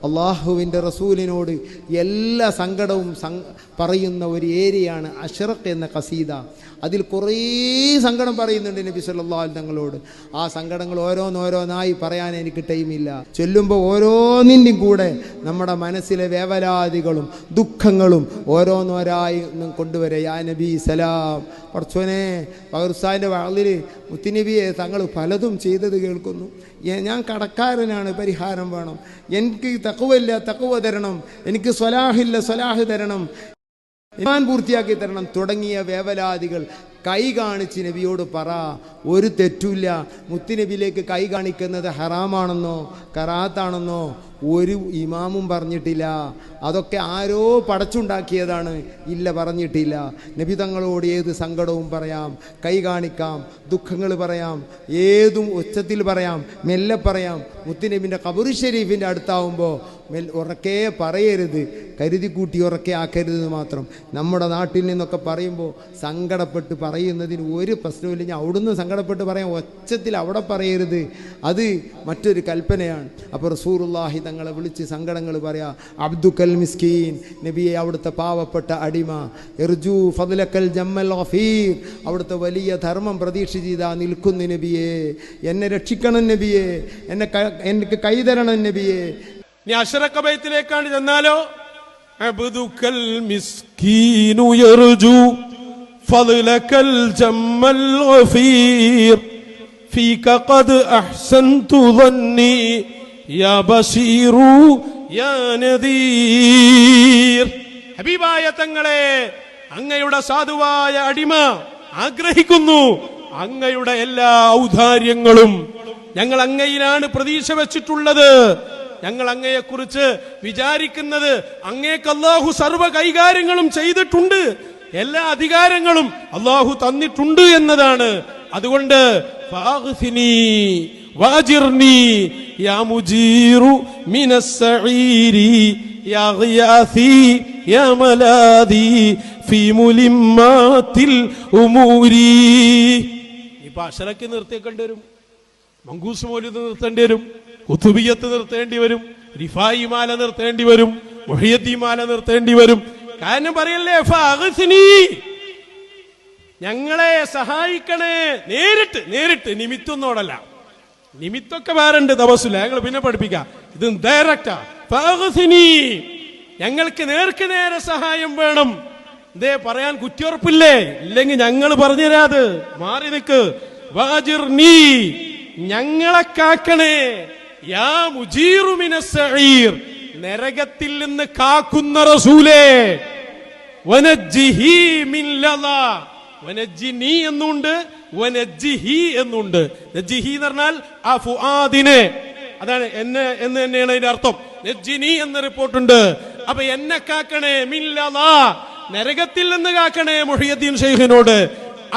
അള്ളാഹുവിൻ്റെ റസൂലിനോട് എല്ലാ സങ്കടവും പറയുന്ന ഒരു ഏരിയയാണ് അഷ്റഖ് എന്ന ഖസീദ. അതിൽ കുറേ സങ്കടം പറയുന്നുണ്ട് നബി സല്ലല്ലാഹു അലൈഹി തങ്ങളോട്. ആ സങ്കടങ്ങൾ ഓരോന്നോരോന്നായി പറയാൻ എനിക്ക് ടൈമില്ല. ചൊല്ലുമ്പോൾ ഓരോന്നിൻ്റെയും കൂടെ നമ്മുടെ മനസ്സിലെ വേവലാതികളും ദുഃഖങ്ങളും ഓരോന്നോരായി കൊണ്ടുവരെ. യാ നബി സലാം. പടച്ചോനെ, പകർസാൻ്റെ വാളിൽ മുത്തുനബിയെ തങ്ങൾ പലതും ചെയ്തത് കേൾക്കുന്നു. ഞാൻ കടക്കാരനാണ്, പരിഹാരം വേണം. എനിക്ക് തഖ്വയില്ല, തഖ്വ തരണം. എനിക്ക് സ്വലാഹില്ല, സ്വലാഹ് തരണം. ഈമാൻ പൂർത്തിയാക്കി തരണം തുടങ്ങിയ വേവലാദികൾ കൈ കാണിച്ച് നബിയോട് പറ. ഒരു തെറ്റുമില്ല. മുത്തുനബിയിലേക്ക് കൈ കാണിക്കുന്നത് ഹറാമാണെന്നോ കറാത്താണെന്നോ ഒരു ഇമാമും പറഞ്ഞിട്ടില്ല. അതൊക്കെ ആരോ പടച്ചുണ്ടാക്കിയതാണ്. ഇല്ല, പറഞ്ഞിട്ടില്ല. നബി തങ്ങളോട് ഏത് സങ്കടവും പറയാം, കൈ കാണിക്കാം, ദുഃഖങ്ങൾ പറയാം, ഏതും ഉച്ചത്തിൽ പറയാം, മെല്ലെ പറയാം. മുത്തുനബിൻ്റെ ഖബർ ഷരീഫിൻ്റെ അടുത്താവുമ്പോൾ ഉറക്കെ പറയരുത്, കരുതി കൂട്ടി ഉറക്കെ ആക്കരുത് മാത്രം. നമ്മുടെ നാട്ടിൽ നിന്നൊക്കെ പറയുമ്പോൾ സങ്കടപ്പെട്ട് പറയുന്നതിന് ഒരു പ്രശ്നമില്ല. ഞാൻ അവിടുന്ന് സങ്കടപ്പെട്ട് പറയാം, ഒച്ചത്തിൽ അവിടെ പറയരുത്. അത് മറ്റൊരു കൽപ്പനയാണ്. അപ്പോൾ റസൂലുള്ളാഹി തങ്ങളെ വിളിച്ച് സങ്കടങ്ങൾ പറയാം. അബ്ദുക്കൽ മിസ്കീൻ, നബിയെ അവിടുത്തെ പാവപ്പെട്ട അടിമ. ഇർജു ഫദ്ലക്കൽ ജമ്മൽ ഗഫീർ, അവിടുത്തെ വലിയ ധർമ്മം പ്രതീക്ഷിച്ചിതാ നിൽക്കുന്നു നബിയെ. എന്നെ രക്ഷിക്കണം നബിയെ, എനിക്ക് കൈ തരണം നബിയെ. നീ അഷ്റഖ് ബൈത്തിലേക്കാണ് ചെന്നാലോ, അബ്ദുക്കൽ മിസ്കീനു യർജു ഫദ്ലക്കൽ ജമ്മൽ ഗഫീർ ഫീക ഖദ് അഹ്സൻതു ظني യാ ബശീറു യാ നദീർ. ഹബീബായ തങ്ങളെ, അങ്ങയുടെ സാധുവായ അടിമ ആഗ്രഹിക്കുന്നു അങ്ങയുടെ എല്ലാ ഔദാര്യങ്ങളും. ഞങ്ങൾ അങ്ങയിലാണ് പ്രതീക്ഷ വെച്ചിട്ടുള്ളത്. ഞങ്ങൾ അങ്ങയെക്കുറിച്ച് വിചാരിക്കുന്നത് അങ്ങേക്ക് അല്ലാഹു സർവ്വ കൈകാര്യങ്ങളും ചെയ്തിട്ടുണ്ട്, എല്ലാ അധികാരങ്ങളും അല്ലാഹു തന്നിട്ടുണ്ട് എന്നതാണ്. അതുകൊണ്ട് ഫാഗ്ഫിനി വാജിർനി യാ മുജീറു മിനസ് സഈരി യാ ഗിയാസി യാ മലാദി ഫീ മുലിമ്മാത്തിൽ ഉമൂരി. ഇപ്പൊ അഷ്റഖ് നിർത്തിയേക്കേണ്ടി വരും, മങ്കൂസ് മൗലിദ് നിർത്തേണ്ടി വരും, കുതുബിയത്ത് നിർത്തേണ്ടി വരും, റിഫായി മാല നിർത്തേണ്ടി വരും, മുഹിയദ്ദീൻ മാല നിർത്തേണ്ടി വരും. കാരണം പറയല്ലേ, ഫാഗ്ഫിനി, ഞങ്ങളെ സഹായിക്കണേ. നേരിട്ട് നിമിത്തൊന്നോടല്ല. നിമിത്തൊക്കെ വേറുണ്ട്, തപസ്സില്ല, ഞങ്ങൾ പിന്നെ പഠിപ്പിക്കാം. ഇത് ഡയറക്റ്റാ. ഫാഗ്ഫിനി, ഞങ്ങൾക്ക് നേർക്ക് നേരെ സഹായം വേണം. എന്തേ പറയാൻ കുറ്റിയുറപ്പില്ലേ? ഇല്ലെങ്കിൽ ഞങ്ങൾ പറഞ്ഞുതരാത്, മാറി നിൽക്ക്. വാജിർനി, ഞങ്ങളെ കാക്കണേ. യാ മുജീറു മിനസ് സഈർ, നരകത്തിൽ നിന്ന് കാക്കുന്ന റസൂലേ. വനജ്ജിഹി മിൻ ലദാ, വനജ്ജിനി എന്നുണ്ട്, വനജ്ജിഹി എന്നുണ്ട്. നജ്ജിഹി എന്ന് പറഞ്ഞാൽ ആ ഫുആദിനെ, അതാണ് എന്നെ എന്ന് തന്നെയാണ് അതിന്റെ അർത്ഥം. നജ്ജിനി എന്ന റിപ്പോർട്ടുണ്ട്. അപ്പൊ എന്നെ കാക്കണേ, മിൻ ലദാ, നരകത്തിൽ നിന്ന് കാക്കണേ മുഹിയദ്ദീൻ ശൈഖിനോട്.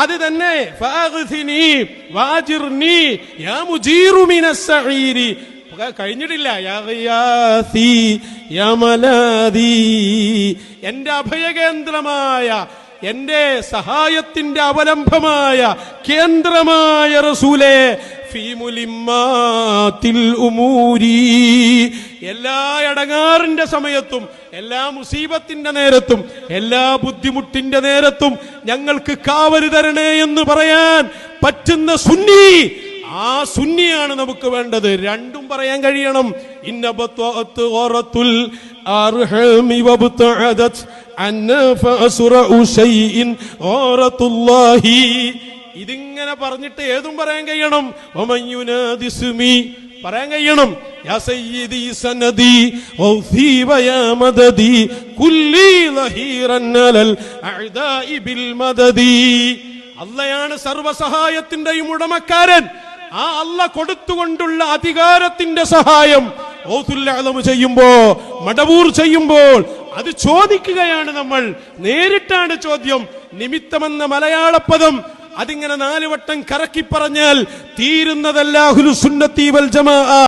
അത് തന്നെ ഫാഗ്ഫിനി വാജിർനി യാ മുജീറു മിനസ് സഈരി. കഴിഞ്ഞിട്ടില്ല. യാ ഗിയാസി യാ മലാദി, എന്റെ അഭയകേന്ദ്രമായ, എന്റെ സഹായത്തിന്റെ അവലംബമായ കേന്ദ്രമായ റസൂലേ. ഫീ മുലിമ്മാത്തിൽ ഉമൂരി, എല്ലാ അടങ്ങാറിന്റെ സമയത്തും, എല്ലാ മുസീബത്തിന്റെ നേരത്തും, എല്ലാ ബുദ്ധിമുട്ടിന്റെ നേരത്തും ഞങ്ങൾക്ക് കാവല് തരണേ എന്ന് പറയാൻ പറ്റുന്ന സുന്നി, ആ സുന്നിയാണ് നമുക്ക് വേണ്ടത്. രണ്ടും പറയാൻ കഴിയണം. ഇന്നബത്തു ഖറത്തുൽ അർഹമി വബ്തഅദത് അന്ന ഫഅസ്റഉ ശൈഇൻ ഖറത്തുല്ലാഹി. ഇതിങ്ങനെ പറഞ്ഞിട്ട് ഏതും പറയാൻ കഴിയണം. വമയുനാദിസ്മി പറയാൻ കഴിയണം. യാ സയ്യിദി സനദി ഔഫി വയാ മദദി കുല്ലി ലഹീറൻ അലൽ അഅദാഇ ബിൽ മദദി. അല്ലാഹയാണ് സർവസഹായത്തിന്റെയും ഉടമക്കാരൻ. ആ അല്ലാഹ് കൊടുത്തുകൊണ്ടുള്ള അധികാരത്തിന്റെ സഹായം ഔസുൽ അഅ്ലം ചെയ്യുമ്പോ, മടവൂർ ചെയ്യുമ്പോൾ അത് ചോദിക്കുകയാണ് നമ്മൾ. നേരിട്ടാണ് ചോദ്യം. നിമിത്തമെന്ന മലയാള പദം അതിങ്ങനെ 4 വട്ടം കറക്കി പറഞ്ഞാൽ തീരുന്നതല്ല അഹ്ലുസുന്നത്തി വൽ ജമാഅ.